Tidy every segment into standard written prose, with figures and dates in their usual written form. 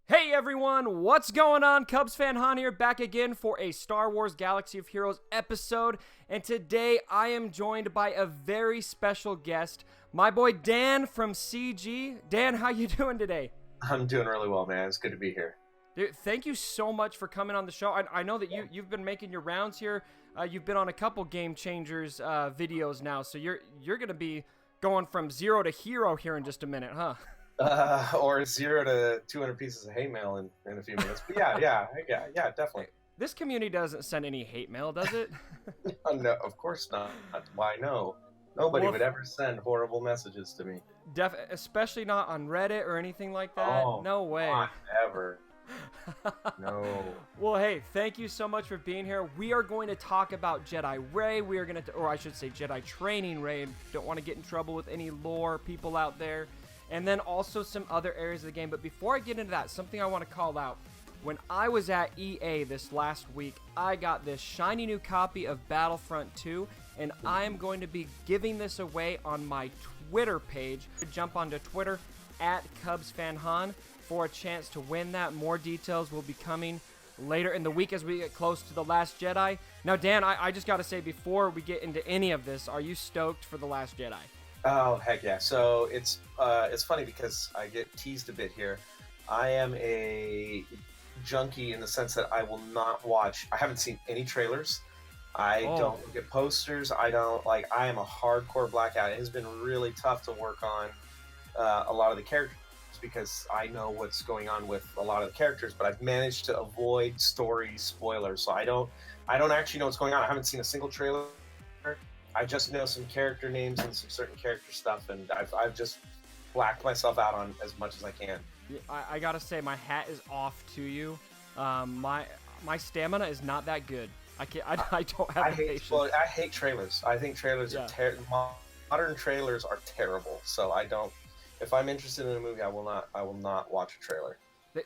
Hey everyone, what's going on? Cubs fan Han here, back again for a Star Wars Galaxy of Heroes episode, and today I am joined by a very special guest, my boy Dan from CG. Dan, how you doing today? I'm doing really well, man. It's good to be here. Dude, thank you so much for coming on the show. I know that you've been making your rounds here. You've been on a couple Game Changers videos now, so you're gonna be going from zero to hero here in just a minute, huh? Or 0 to 200 pieces of hate mail in a few minutes. But yeah, definitely. This community doesn't send any hate mail, does it? No, of course not. Why, no. Nobody would ever send horrible messages to me. Especially not on Reddit or anything like that. Oh, no way. Not ever. No. Well, hey, thank you so much for being here. We are going to talk about Jedi Rey. We are going to, or I should say Jedi Training Rey. Don't want to get in trouble with any lore people out there. And then also some other areas of the game. But before I get into that, something I want to call out. When I was at EA this last week, I got this shiny new copy of Battlefront 2, and I am going to be giving this away on my Twitter page. Jump onto Twitter at CubsFanHan for a chance to win that. More details will be coming later in the week as we get close to The Last Jedi. Now, Dan, I just got to say, before we get into any of this, are you stoked for The Last Jedi? Oh, heck yeah. So it's funny because I get teased a bit here. I am a junkie in the sense that I will not watch. I haven't seen any trailers. I don't look at posters. I am a hardcore blackout. It has been really tough to work on a lot of the characters because I know what's going on with a lot of the characters, but I've managed to avoid story spoilers. So I don't actually know what's going on. I haven't seen a single trailer. I just know some character names and some certain character stuff, and I've just blacked myself out on as much as I can. I gotta say, my hat is off to you. My stamina is not that good. I don't have the patience. Well, I hate trailers. I think trailers are modern trailers are terrible. So I don't. If I'm interested in a movie, I will not watch a trailer.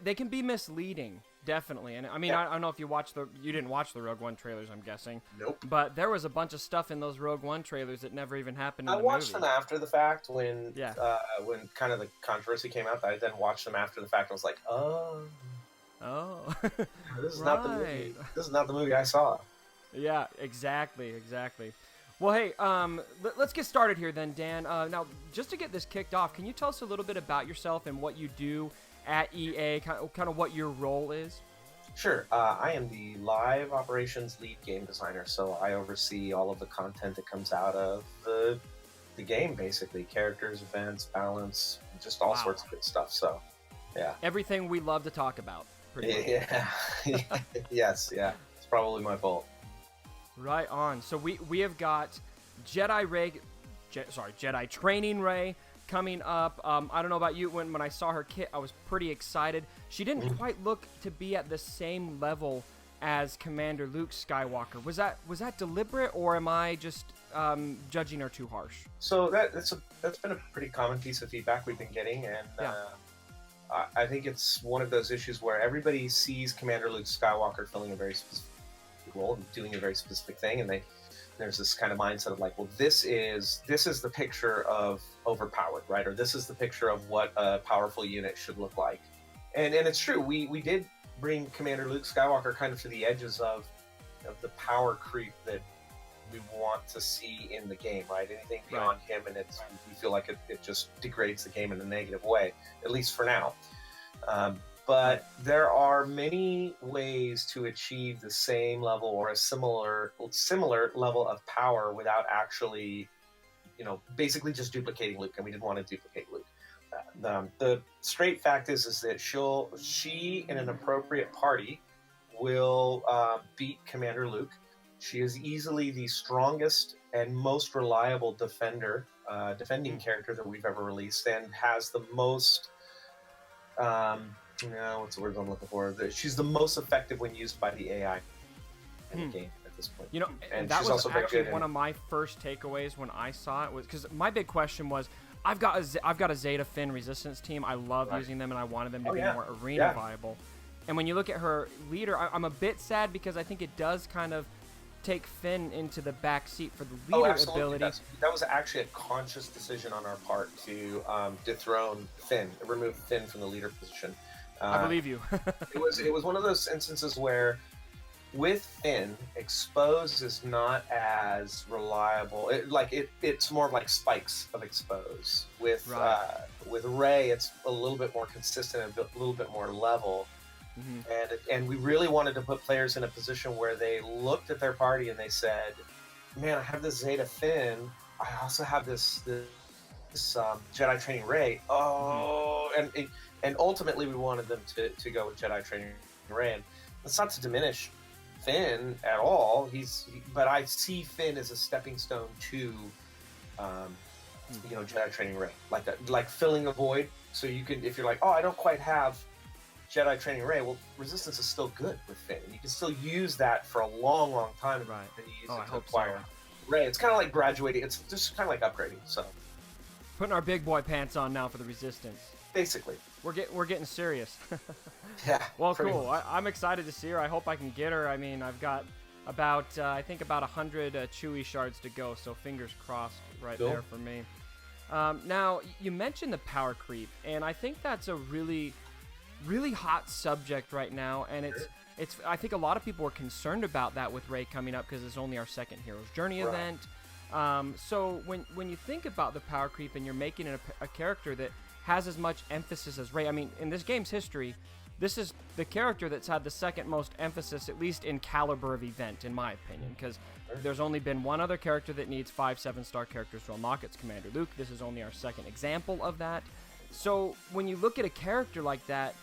They can be misleading, definitely. And I mean, I don't know if you didn't watch the Rogue One trailers, I'm guessing. Nope. But there was a bunch of stuff in those Rogue One trailers that never even happened in the movie. I watched them after the fact when kind of the controversy came out. I then watched them after the fact. I was like, oh, this is not the movie. This is not the movie I saw. Yeah, exactly. Well, hey, let's get started here then, Dan. Now, just to get this kicked off, can you tell us a little bit about yourself and what you do at EA, kind of what your role is? Sure. I am the live operations lead game designer, so I oversee all of the content that comes out of the game, basically. Characters, events, balance, just all sorts of good stuff. So, yeah. Everything we love to talk about, pretty much. Yeah. Yes, yeah. It's probably my fault. Right on. So we have got Jedi Training Rey coming up. I don't know about you. When I saw her kit, I was pretty excited. She didn't quite look to be at the same level as Commander Luke Skywalker. Was that deliberate, or am I just judging her too harsh? So that's been a pretty common piece of feedback we've been getting, and I think it's one of those issues where everybody sees Commander Luke Skywalker filling a very specific role and doing a very specific thing, and there's this kind of mindset of like, well, this is the picture of overpowered, right? Or this is the picture of what a powerful unit should look like. And it's true, we did bring Commander Luke Skywalker kind of to the edges of the power creep that we want to see in the game, right? Anything beyond him, and we feel like it just degrades the game in a negative way, at least for now. But there are many ways to achieve the same level or a similar level of power without actually, basically just duplicating Luke, and we didn't want to duplicate Luke. The straight fact is that she in an appropriate party will beat Commander Luke. She is easily the strongest and most reliable defending character that we've ever released, and has the most what's the word I'm looking for? She's the most effective when used by the AI in the game at this point. And that was actually one of my first takeaways when I saw it, was because my big question was, I've got a Zeta Finn resistance team. I love using them, and I wanted them to be more arena viable. And when you look at her leader, I'm a bit sad because I think it does kind of take Finn into the back seat for the Oh, leader absolutely. ability. That was actually a conscious decision on our part to dethrone Finn, remove Finn from the leader position. I believe you. It was one of those instances where, with Finn, expose is not as reliable. It's more like spikes of expose. With Rey, it's a little bit more consistent, a little bit more level. Mm-hmm. And we really wanted to put players in a position where they looked at their party and they said, "Man, I have this Zeta Finn. I also have this Jedi Training Rey. Oh," and ultimately we wanted them to go with Jedi Training Rey. And it's not to diminish Finn at all. But I see Finn as a stepping stone to, Jedi Training Rey, like filling a void. So you can, if you're like, oh, I don't quite have Jedi Training Rey, well, Resistance is still good with Finn. You can still use that for a long, long time. Right. And you use it to acquire Rey. It's kind of like graduating. It's just kind of like upgrading. So putting our big boy pants on now for the Resistance. Basically. We're getting serious. Yeah. Well, cool. I'm excited to see her. I hope I can get her. I mean, I've got about 100 Chewie shards to go, so fingers crossed there for me. Now, you mentioned the power creep, and I think that's a really, really hot subject right now, and it's I think a lot of people are concerned about that with Rey coming up because it's only our second Hero's Journey event. So when you think about the power creep and you're making a character that has as much emphasis as Rey, I mean, in this game's history, this is the character that's had the second most emphasis, at least in caliber of event, in my opinion, because there's only been one other character that needs 5 7-star characters to unlock. It's Commander Luke. This is only our second example of that. So when you look at a character like that,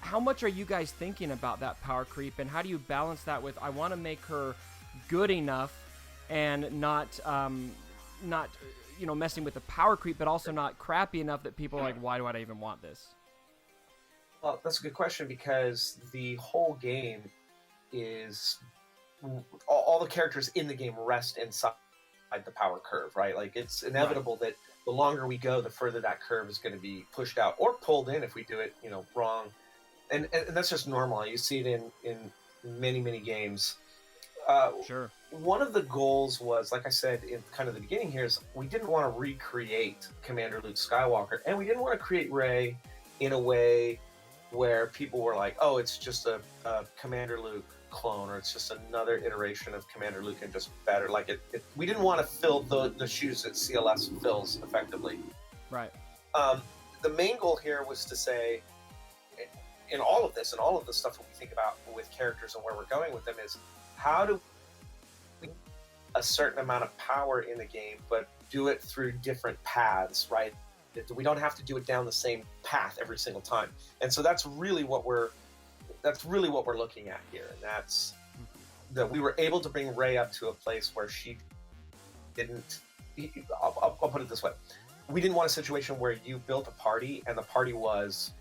how much are you guys thinking about that power creep, and how do you balance that with, I want to make her good enough and not messing with the power creep, but also not crappy enough that people are like, why do I even want this? Well, that's a good question, because the whole game is all the characters in the game rest inside the power curve, right? Like, it's inevitable that the longer we go, the further that curve is going to be pushed out or pulled in if we do it, wrong. And that's just normal. You see it in many, many games. Sure. One of the goals was, like I said in kind of the beginning here, is we didn't want to recreate Commander Luke Skywalker, and we didn't want to create Rey in a way where people were like, oh, it's just a Commander Luke clone, or it's just another iteration of Commander Luke and just better. Like we didn't want to fill the shoes that CLS fills effectively. Right. The main goal here was to say, in all of this and all of the stuff that we think about with characters and where we're going with them, is how do we a certain amount of power in the game, but do it through different paths, right? We don't have to do it down the same path every single time. And so that's really what we're looking at here. And that's that we were able to bring Rey up to a place where she didn't. I'll put it this way: we didn't want a situation where you built a party and the party was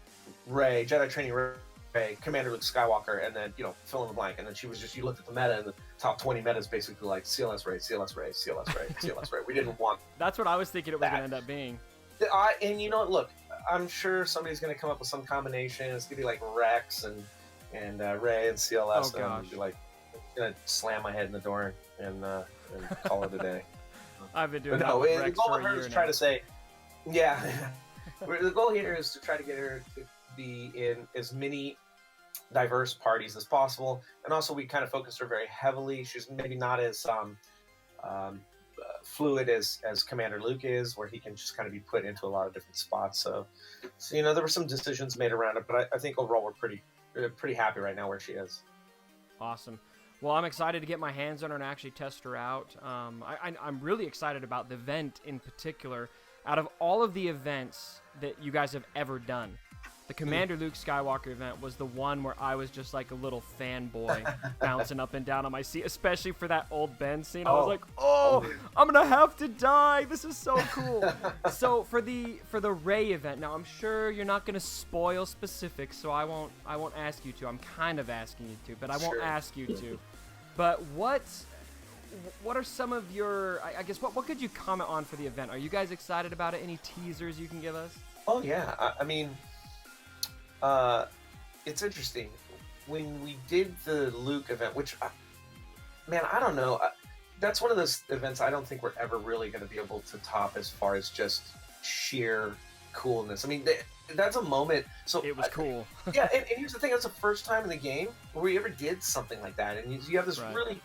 Rey, Jedi Training Rey, Commander Luke Skywalker, and then fill in the blank. And then she was just, you looked at the meta, and the top 20 meta is basically like CLS Rey, CLS Rey, CLS Rey, CLS Rey. We didn't want. That's what I was thinking it was going to end up being. Look, I'm sure somebody's going to come up with some combination. It's going to be like Rex and Rey and CLS. Oh, gosh. And be like, I'm going to slam my head in the door and call it a day. I've been doing that with Rex for a year now. Try to say, yeah. The goal here is to try to get her to be in as many diverse parties as possible, and also we kind of focused her very heavily. She's maybe not as fluid as Commander Luke is, where he can just kind of be put into a lot of different spots. So there were some decisions made around it, but I think overall we're pretty happy right now where she is. Awesome. Well, I'm excited to get my hands on her and actually test her out. I'm really excited about the event in particular. Out of all of the events that you guys have ever done, the Commander Luke Skywalker event was the one where I was just like a little fanboy bouncing up and down on my seat, especially for that old Ben scene. I was like, oh, I'm going to have to die. This is so cool. So for the Rey event, now I'm sure you're not going to spoil specifics, so I won't ask you to. I'm kind of asking you to, but I won't ask you to. But what are some of your, I guess, what could you comment on for the event? Are you guys excited about it? Any teasers you can give us? Oh, yeah. I mean, it's interesting. When we did the Luke event, which man, I don't know. That's one of those events I don't think we're ever really going to be able to top as far as just sheer coolness. I mean, that's a moment. So It was cool. yeah, and here's the thing: it's the first time in the game where we ever did something like that, and you have this Right.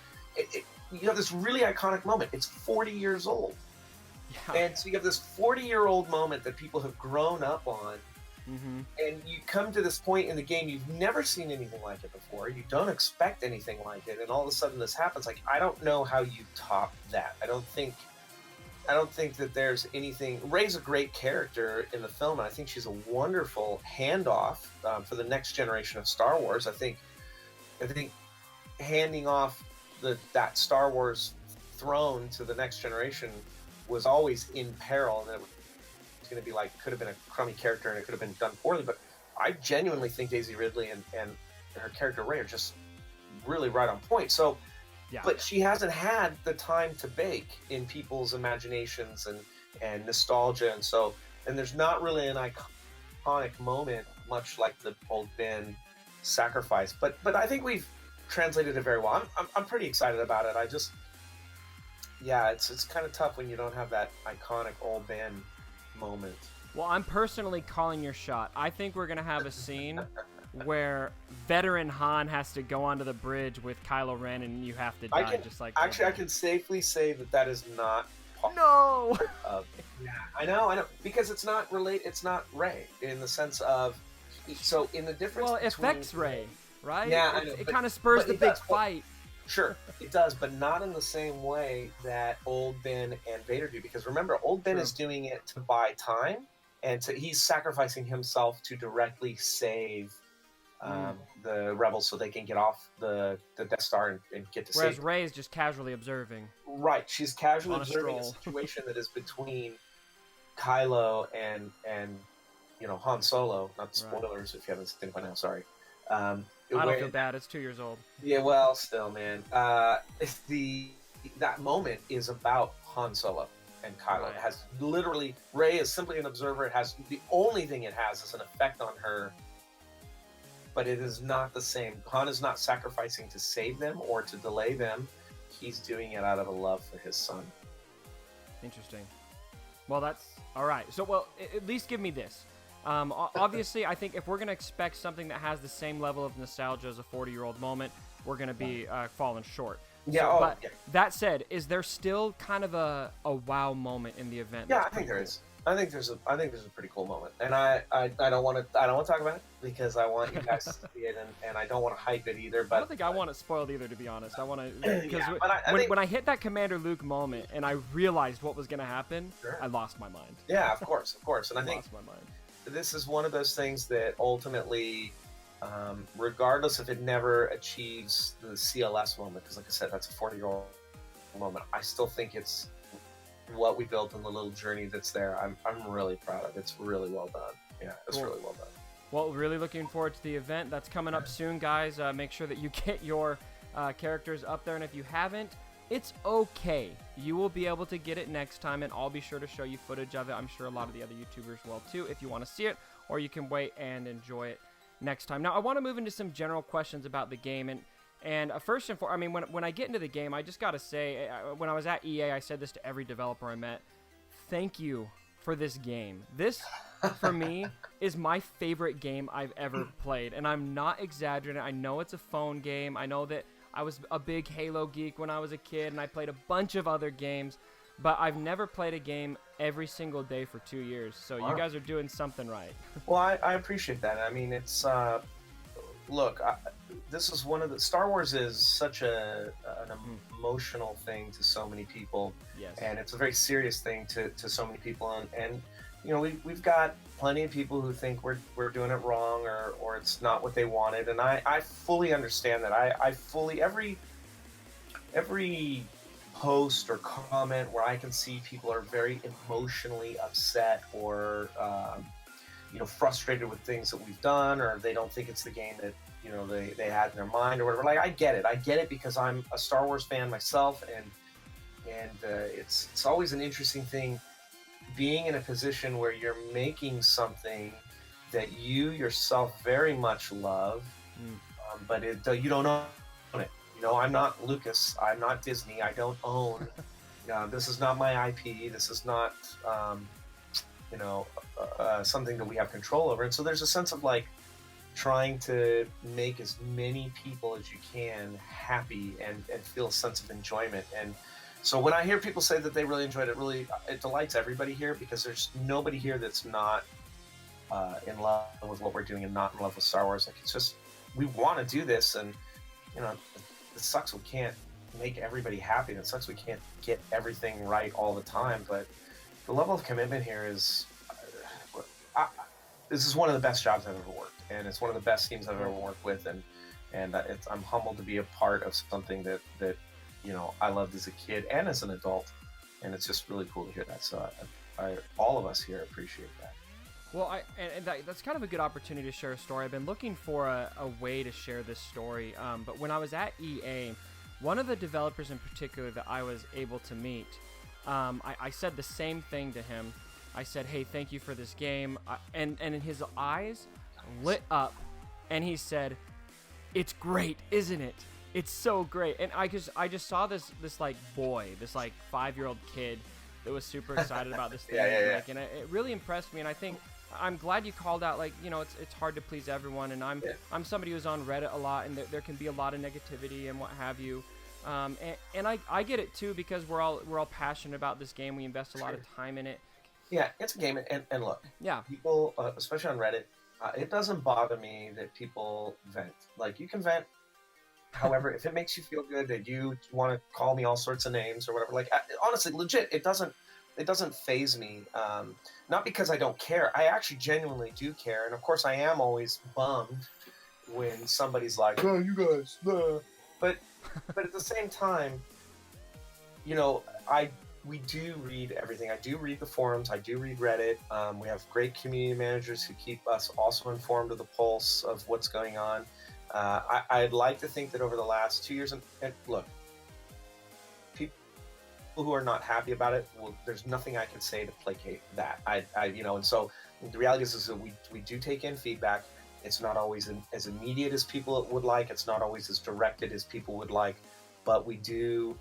you have this really iconic moment. It's 40 years old, Yeah. and so you have this 40-year-old moment that people have grown up on, Mm-hmm. and you come to this point in the game, you've never seen anything like it before, you don't expect anything like it, and all of a sudden this happens. Like, I don't know how you top that. I don't think that there's anything. Rey's a great character in the film, and I think she's a wonderful handoff for the next generation of Star Wars. I think handing off that Star Wars throne to the next generation was always in peril, and it was going to be like, could have been a crummy character and it could have been done poorly. But I genuinely think Daisy Ridley and her character Rey are just really right on point. So, Yeah. but she hasn't had the time to bake in people's imaginations and nostalgia, and there's not really an iconic moment, much like the old Ben sacrifice. But I think we've translated it very well. I'm pretty excited about it. It's kind of tough when you don't have that iconic old Ben moment. Well, I'm personally calling your shot. I think we're gonna have a scene where veteran Han has to go onto the bridge with Kylo Ren, and you have to die just like. I can safely say that is not part No. of. Yeah, I know, because it's not Rey in the sense of. So in the difference. Well, it between affects Rey, right? Yeah, I know, it kind of spurs the big fight. Sure, it does, but not in the same way that old Ben and Vader do. Because remember, old Ben is doing it to buy time, and he's sacrificing himself to directly save the rebels so they can get off the Death Star and get to Whereas safety. Rey is just casually observing. Right, she's casually On a observing a stroll. situation that is between Kylo and Han Solo. Not spoilers if you haven't seen it by now. Sorry. I don't feel bad. It's 2 years old. Yeah, well, still, man. That moment is about Han Solo and Kylo. Right. It has literally, Rey is simply an observer. It has, the only thing it has is an effect on her, but it is not the same. Han is not sacrificing to save them or to delay them. He's doing it out of a love for his son. Interesting. Well, that's all right. So, well, at least give me this. Obviously, I think if we're going to expect something that has the same level of nostalgia as a 40-year-old moment, we're going to be falling short. Yeah, But that said, is there still kind of a wow moment in the event? Yeah, I think there is. I think there's a pretty cool moment, and I don't want to talk about it because I want you guys to see it, and I don't want to hype it either. But I don't think I want it spoiled either, to be honest. I want to because Yeah, when I hit that Commander Luke moment and I realized what was going to happen, Sure. I lost my mind. Yeah, of course, and I think lost my mind. this is one of those things that ultimately, regardless if it never achieves the CLS moment, because like I said, that's a 40-year-old moment, I still think it's what we built in the little journey that's there. I'm really proud of it. It's really well done. Yeah, it's Cool. really well done. Well, really looking forward to the event that's coming up soon, guys. Make sure that you get your characters up there, and if you haven't, it's okay. You will be able to get it next time, and I'll be sure to show you footage of it. I'm sure a lot of the other YouTubers will too, if you want to see it, or you can wait and enjoy it next time. Now, I want to move into some general questions about the game, and first and foremost, I mean, when I get into the game, I just got to say, when I was at EA, I said this to every developer I met, thank you for this game. This, for me, is my favorite game I've ever played, and I'm not exaggerating. I know it's a phone game. I know that I was a big Halo geek when I was a kid, and I played a bunch of other games, but I've never played a game every single day for 2 years, so Wow. You guys are doing something right. Well, I appreciate that. I mean, it's look, this is one of the Star Wars is such an emotional thing to so many people, Yes. and it's a very serious thing to so many people, and you know, we've got plenty of people who think we're doing it wrong or it's not what they wanted, and I fully understand that. I fully every post or comment where I can see people are very emotionally upset or frustrated with things that we've done, or they don't think it's the game that they had in their mind or whatever. Like, I get it because I'm a Star Wars fan myself, and it's always an interesting thing being in a position where you're making something that you yourself very much love, but you don't own it. I'm not Lucas. I'm not Disney. I don't own. This is not my IP. This is not, something that we have control over. And so there's a sense of like trying to make as many people as you can happy and feel a sense of enjoyment. And so when I hear people say that they really enjoyed it, it delights everybody here, because there's nobody here that's not in love with what we're doing and not in love with Star Wars. Like, it's just, we want to do this, and it sucks we can't make everybody happy, and it sucks we can't get everything right all the time, but the level of commitment here is this is one of the best jobs I've ever worked, and it's one of the best teams I've ever worked with, and I'm humbled to be a part of something that I loved as a kid and as an adult, and it's just really cool to hear that. So all of us here appreciate that. Well, that's kind of a good opportunity to share a story. I've been looking for a way to share this story, but when I was at EA, one of the developers in particular that I was able to meet, I said the same thing to him. I said, "Hey, thank you for this game," and in his eyes lit up, and he said, "It's great, isn't it? It's so great." And I just saw this like boy, this like 5-year-old kid that was super excited about this thing. Yeah. And it really impressed me. And I think I'm glad you called out, like, it's hard to please everyone. And I'm somebody who's on Reddit a lot, and there can be a lot of negativity and what have you. And I get it too, because we're all passionate about this game. We invest a lot of time in it. Yeah, it's a game, and look, people, especially on Reddit, it doesn't bother me that people vent. Like, you can vent. However, if it makes you feel good that you want to call me all sorts of names or whatever, like, honestly, legit, it doesn't faze me. Not because I don't care. I actually genuinely do care, and of course, I am always bummed when somebody's like, "Oh, you guys," but at the same time, we do read everything. I do read the forums. I do read Reddit. We have great community managers who keep us also informed of the pulse of what's going on. I'd like to think that over the last 2 years, and look, people who are not happy about it, well, there's nothing I can say to placate that. And so the reality is that we do take in feedback. It's not always as immediate as people would like. It's not always as directed as people would like, but we do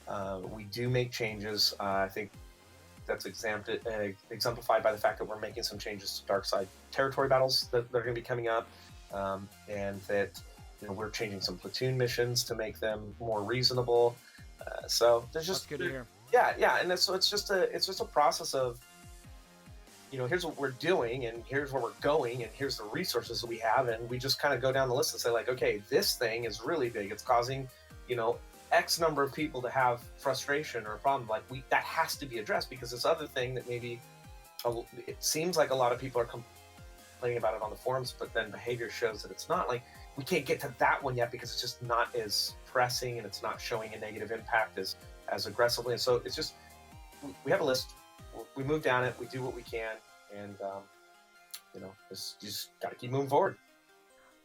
make changes. I think that's exemplified by the fact that we're making some changes to dark side territory battles that are going to be coming up, and that we're changing some platoon missions to make them more reasonable. So there's just that's good to hear. Yeah, and so it's just a process of here's what we're doing, and here's where we're going, and here's the resources that we have, and we just kind of go down the list and say, like, okay, this thing is really big. It's causing X number of people to have frustration or a problem. Like, that has to be addressed, because this other thing that maybe it seems like a lot of people are complaining about it on the forums, but then behavior shows that it's not. Like, we can't get to that one yet because it's just not as pressing, and it's not showing a negative impact as aggressively. And so it's just, we have a list, we move down it, we do what we can, and just got to keep moving forward.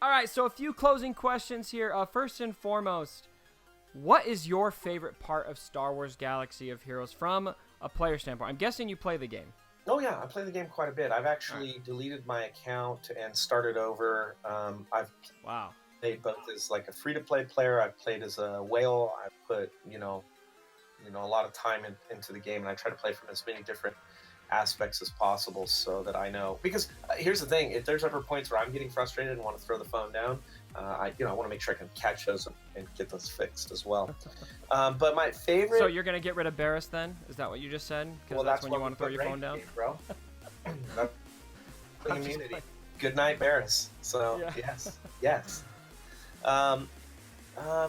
All right, so a few closing questions here. First and foremost, what is your favorite part of Star Wars Galaxy of Heroes from a player standpoint? I'm guessing you play the game. Oh yeah, I play the game quite a bit. I've actually deleted my account and started over. I've played both as like a free-to-play player. I've played as a whale. I've put a lot of time into the game, and I try to play from as many different aspects as possible, so that I know. Because here's the thing: if there's ever points where I'm getting frustrated and want to throw the phone down, I want to make sure I can catch those and get those fixed as well. But my favorite. So you're gonna get rid of Barris then? Is that what you just said? Because that's when you want to throw your phone down, bro. Immunity. Good night, Barris. So yes.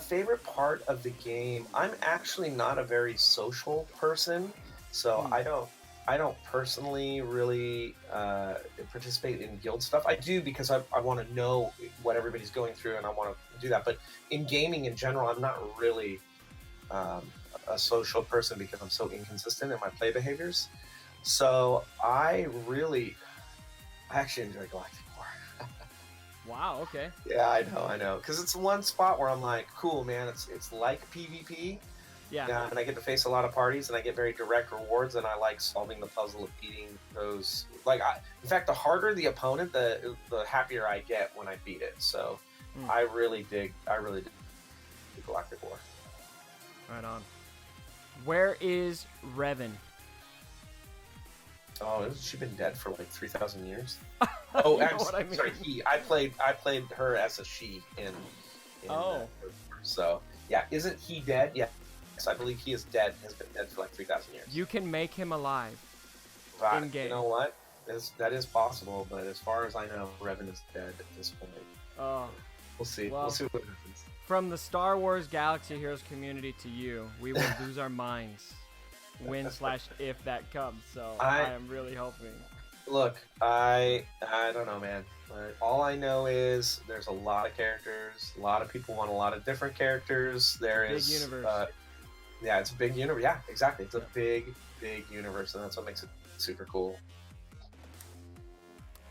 Favorite part of the game. I'm actually not a very social person, so I don't personally really participate in guild stuff. I do because I want to know what everybody's going through, and I want to do that. But in gaming in general, I'm not really a social person because I'm so inconsistent in my play behaviors. So I actually enjoy Galactic War. Wow, okay. Yeah, I know. Because it's one spot where I'm like, cool, man, it's like PvP. Yeah, and I get to face a lot of parties, and I get very direct rewards, and I like solving the puzzle of beating those. In fact, the harder the opponent, the happier I get when I beat it. So I really dig Galactic War. Right on. Where is Revan? Oh, hasn't she been dead for like 3,000 years? Oh, what I mean. Sorry, he. I played her as a she in so yeah, isn't he dead? Yeah. Yes, I believe he is dead. Has been dead for like 3,000 years. You can make him alive. Right. In-game. You know what? That is possible, but as far as I know, Revan is dead at this point. Oh. We'll see. Well, we'll see what happens. From the Star Wars Galaxy Heroes community to you, we will lose our minds when/if that comes. So I am really hoping. Look, I don't know, man. All I know is there's a lot of characters. A lot of people want a lot of different characters. There is big universe. Yeah, it's a big universe. Yeah, exactly. It's a big universe, and that's what makes it super cool.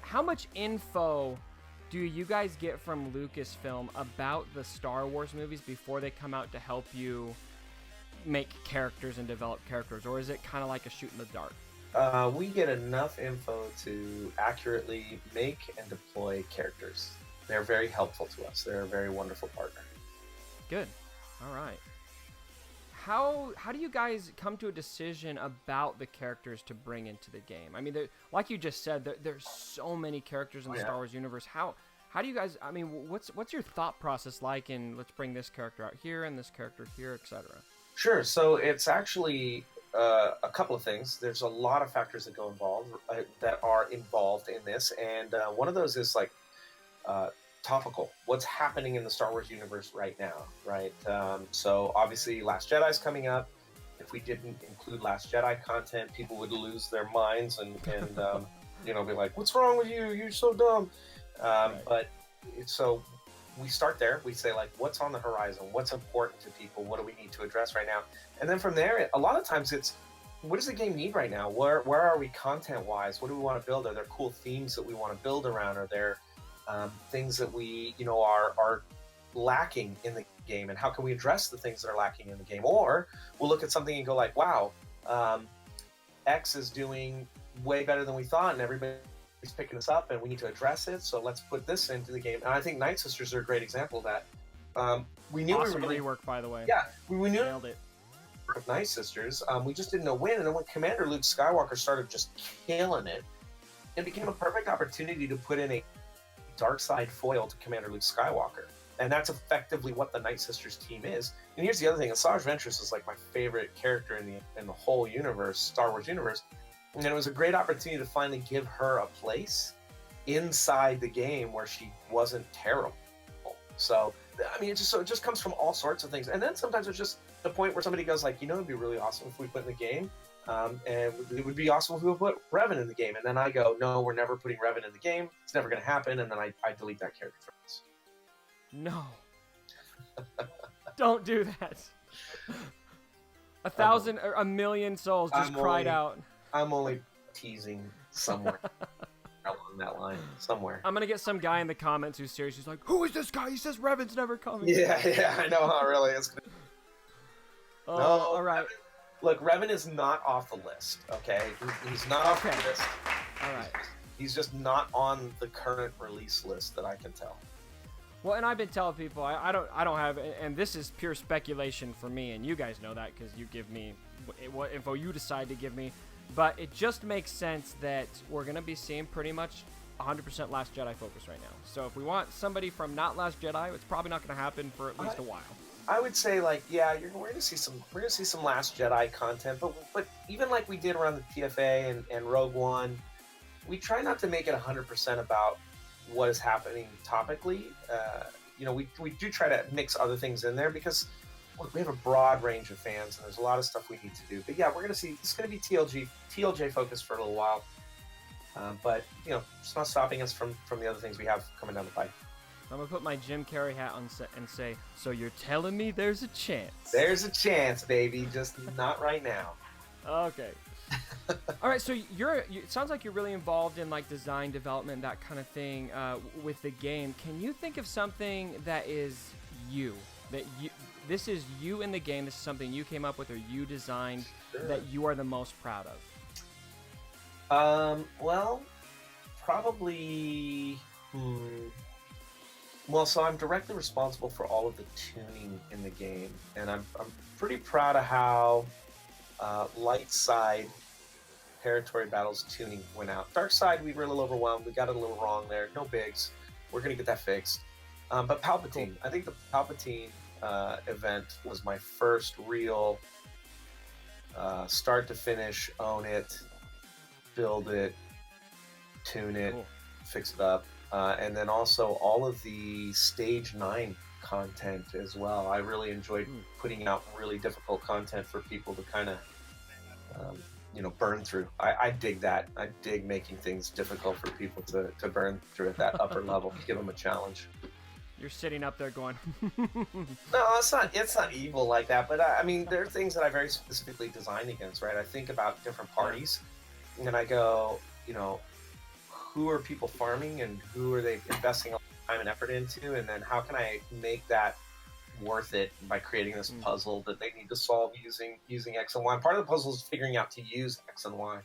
How much info do you guys get from Lucasfilm about the Star Wars movies before they come out to help you make characters and develop characters, or is it kind of like a shoot in the dark? We get enough info to accurately make and deploy characters. They're very helpful to us. They're a very wonderful partner. Good. All right. How do you guys come to a decision about the characters to bring into the game? I mean, like you just said, there's so many characters in the Star Wars universe. How do you guys? I mean, what's your thought process like? In let's bring this character out here and this character here, etc. Sure. So it's actually a couple of things. There's a lot of factors that are involved in this, and one of those is like topical. What's happening in the Star Wars universe right now, right? So obviously, Last Jedi's coming up. If we didn't include Last Jedi content, people would lose their minds and be like, "What's wrong with you? You're so dumb." But so we start there. We say like, "What's on the horizon? What's important to people? What do we need to address right now?" And then from there, a lot of times it's, what does the game need right now? Where are we content-wise? What do we want to build? Are there cool themes that we want to build around? Are there things that we, are lacking in the game, and how can we address the things that are lacking in the game? Or we'll look at something and go like, wow, X is doing way better than we thought, and everybody's picking this up, and we need to address it, so let's put this into the game. And I think Night Sisters are a great example of that. We knew awesome rework, by the way. Yeah, we knew nailed it. Of Night Sisters, we just didn't know when, and then when Commander Luke Skywalker started just killing it, it became a perfect opportunity to put in a dark side foil to Commander Luke Skywalker, and that's effectively what the Night Sisters team is. And here's the other thing: Asajj Ventress is like my favorite character in the whole universe, Star Wars universe, and it was a great opportunity to finally give her a place inside the game where she wasn't terrible. So I mean, it just comes from all sorts of things, and then sometimes it's just the point where somebody goes like, it'd be really awesome if we put in the game. And it would be awesome if we would put Revan in the game. And then I go, no, we're never putting Revan in the game. It's never going to happen. And then I delete that character from this. No. Don't do that. 1,000 or 1,000,000 souls just cried out. I'm only teasing somewhere along that line. Somewhere. I'm going to get some guy in the comments who's serious. He's like, who is this guy? He says Revan's never coming. Yeah, I know how really it's going to. Oh, no, all right. Look, Revan is not off the list, okay? He's not off the list. All right. He's just not on the current release list that I can tell. Well, and I've been telling people I don't have, and this is pure speculation for me, and you guys know that because you give me what info you decide to give me. But it just makes sense that we're going to be seeing pretty much 100% Last Jedi focus right now. So if we want somebody from not Last Jedi, it's probably not going to happen for at least a while. I would say, like, yeah, we're gonna see some Last Jedi content, but even like we did around the TFA and Rogue One, we try not to make it 100% about what is happening topically. We do try to mix other things in there because look, we have a broad range of fans and there's a lot of stuff we need to do. But yeah, we're gonna see it's gonna be TLJ focused for a little while, but it's not stopping us from the other things we have coming down the pipe. I'm going to put my Jim Carrey hat on and say, so you're telling me there's a chance? There's a chance, baby. Just not right now. Okay. All right, so it sounds like you're really involved in like design development, that kind of thing with the game. Can you think of something that is this is you in the game, this is something you came up with or you designed that you are the most proud of? Well, probably... Well, so I'm directly responsible for all of the tuning in the game, and I'm pretty proud of how light side territory battles tuning went out. Dark side, we were a little overwhelmed. We got it a little wrong there. No bigs. We're gonna get that fixed. But Palpatine, Cool. I think the Palpatine event was my first real start to finish, own it, build it, tune it, Cool. fix it up, and then also all of the Stage 9 content as well. I really enjoyed putting out really difficult content for people to kind of, burn through. I dig that. I dig making things difficult for people to burn through at that upper level, give them a challenge. You're sitting up there going, No, it's not evil like that, but I mean, there are things that I very specifically designed against, right? I think about different parties, and I go, who are people farming and who are they investing time and effort into, and then how can I make that worth it by creating this puzzle that they need to solve using X and Y. Part of the puzzle is figuring out to use X and Y,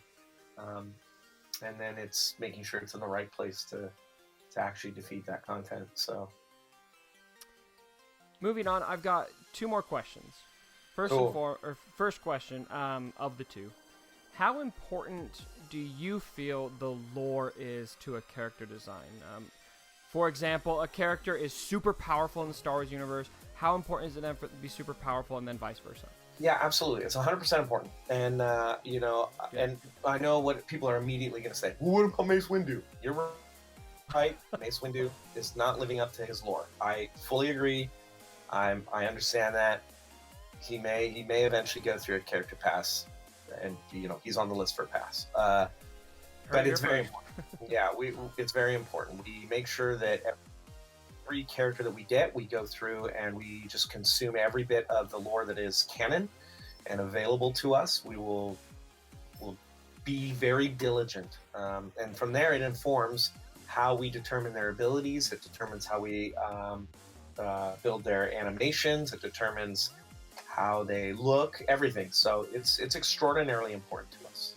and then it's making sure it's in the right place to actually defeat that content. So. moving on, I've got two more questions. First question of the two. How important do you feel the lore is to a character design? For example, a character is super powerful in the Star Wars universe. How important is it then for it to be super powerful, and then vice versa? Yeah, absolutely. It's 100% important. And, and I know what people are immediately going to say. Well, what about Mace Windu? You're right. Mace Windu is not living up to his lore. I fully agree. I understand that. He may eventually go through a character pass, and he's on the list for a pass. But it's very important. Yeah, it's very important. We make sure that every character that we get, we go through and we just consume every bit of the lore that is canon and available to us. We will be very diligent, and from there it informs how we determine their abilities. It determines how we build their animations. It determines how they look, everything. So it's extraordinarily important to us.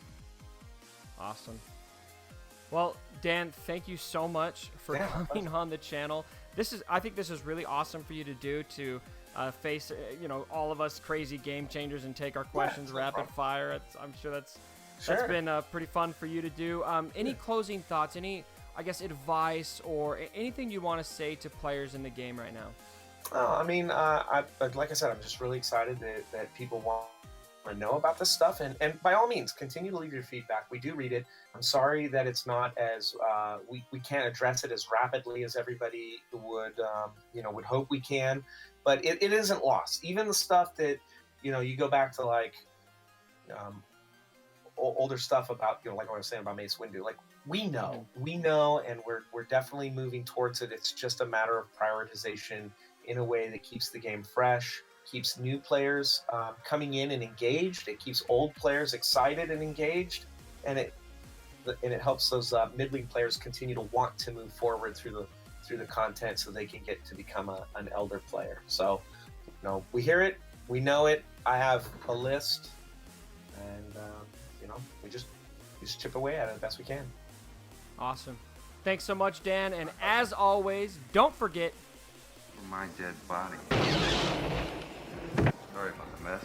Awesome. Well, Dan, thank you so much for coming on the channel. I think this is really awesome for you to do, to face all of us crazy game changers and take our questions rapid fire. I'm sure that's been pretty fun for you to do. Any closing thoughts? Any, I guess, advice or anything you want to say to players in the game right now? Like I said, I'm just really excited that people want to know about this stuff, and by all means, continue to leave your feedback. We do read it. I'm sorry that it's not as we can't address it as rapidly as everybody would hope we can, but it isn't lost. Even the stuff that you go back to, like older stuff about like what I was saying about Mace Windu. Like we know, and we're definitely moving towards it. It's just a matter of prioritization in a way that keeps the game fresh, keeps new players coming in and engaged. It keeps old players excited and engaged, and it helps those middling players continue to want to move forward through the content, so they can get to become an elder player. So, we hear it, we know it. I have a list, and we just chip away at it the best we can. Awesome. Thanks so much, Dan. And as always, don't forget my dead body. Sorry about the mess.